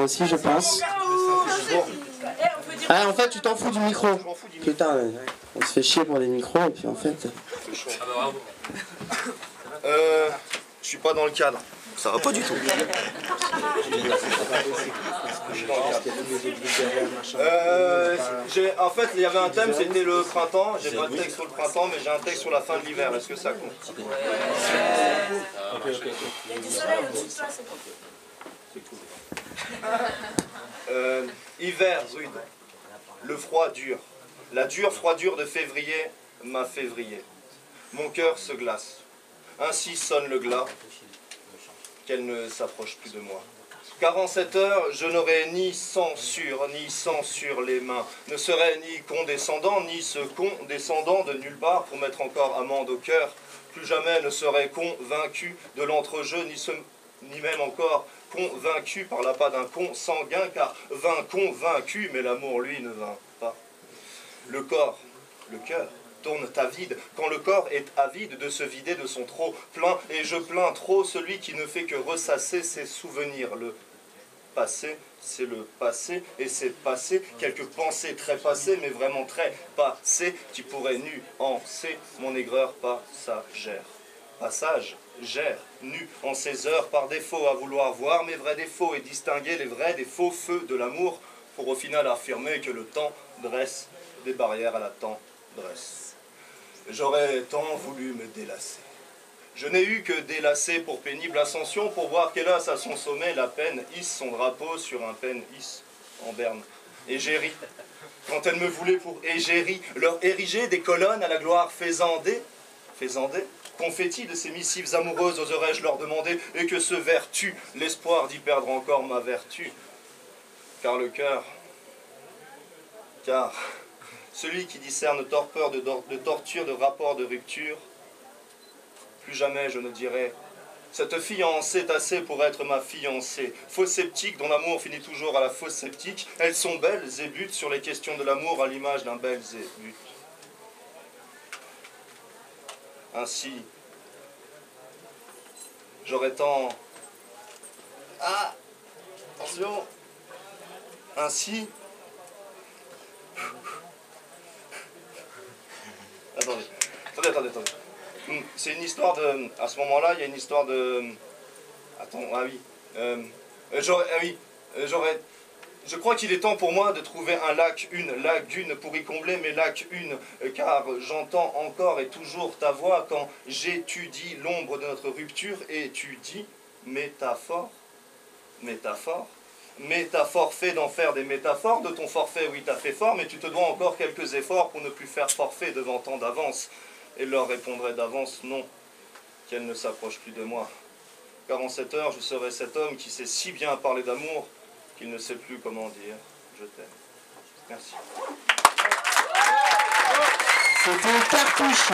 aussi, je pense. Ah, en fait, tu t'en fous du micro. Putain, on se fait chier pour des micros, et puis en fait... Je suis pas dans le cadre. Ça va pas du tout. En fait, il y avait un thème, c'était le printemps. J'ai pas de texte sur le printemps, mais j'ai un texte sur la fin de l'hiver. Est-ce que ça compte? Il y a du soleil au-dessus de toi, c'est bon. Hiver, Zuid. Le froid dur. La dure froidure de février m'a février. Mon cœur se glace. Ainsi sonne le glas, qu'elle ne s'approche plus de moi. Car en cette heure, je n'aurai ni sang sur les mains, ne serai ni condescendant, ni ce condescendant de nulle part pour mettre encore amende au cœur. Plus jamais ne serai convaincu de l'entrejeu, ni même encore convaincu par l'appât d'un consanguin, car vint convaincu, mais l'amour, lui, ne vint pas. Le corps, le cœur, tourne avide, quand le corps est avide de se vider de son trop plein, et je plains trop celui qui ne fait que ressasser ses souvenirs. Le passé, c'est le passé, et c'est passé, quelques pensées très passées, mais vraiment très passées, qui pourraient nuancer mon aigreur passagère. Passage, gère, nu en ces heures, par défaut à vouloir voir mes vrais défauts et distinguer les vrais des faux feux de l'amour, pour au final affirmer que le temps dresse des barrières à la tendresse. J'aurais tant voulu me délasser. Je n'ai eu que délasser pour pénible ascension, pour voir qu'hélas à son sommet la peine hisse son drapeau sur un penne hisse en berne. Égérie, quand elle me voulait pour égérie, leur ériger des colonnes à la gloire faisandée, confetti de ces missives amoureuses oserais-je leur demander, et que ce vertu, l'espoir d'y perdre encore ma vertu. Car le cœur, car celui qui discerne torpeur de torture, de rapport, de rupture, plus jamais je ne dirai « Cette fiancée est assez pour être ma fiancée ». Faux sceptique dont l'amour finit toujours à la fausse sceptique, elles sont belles et butent sur les questions de l'amour à l'image d'un bel zébut. Ainsi, j'aurais tant... Ah, attention. Ainsi... Attendez. C'est une histoire de... À ce moment-là, il y a une histoire de... Attends, ah oui. Je crois qu'il est temps pour moi de trouver un lac, une lagune pour y combler mes lacunes, car j'entends encore et toujours ta voix quand j'étudie l'ombre de notre rupture et tu dis métaphore, métaphore fait d'en faire des métaphores, de ton forfait oui t'as fait fort, mais tu te dois encore quelques efforts pour ne plus faire forfait devant tant d'avance. Et leur répondrai d'avance non, qu'elle ne s'approche plus de moi. Car en cette heure, je serai cet homme qui sait si bien parler d'amour qu'il ne sait plus comment dire « je t'aime ». Merci. C'était Cartouche.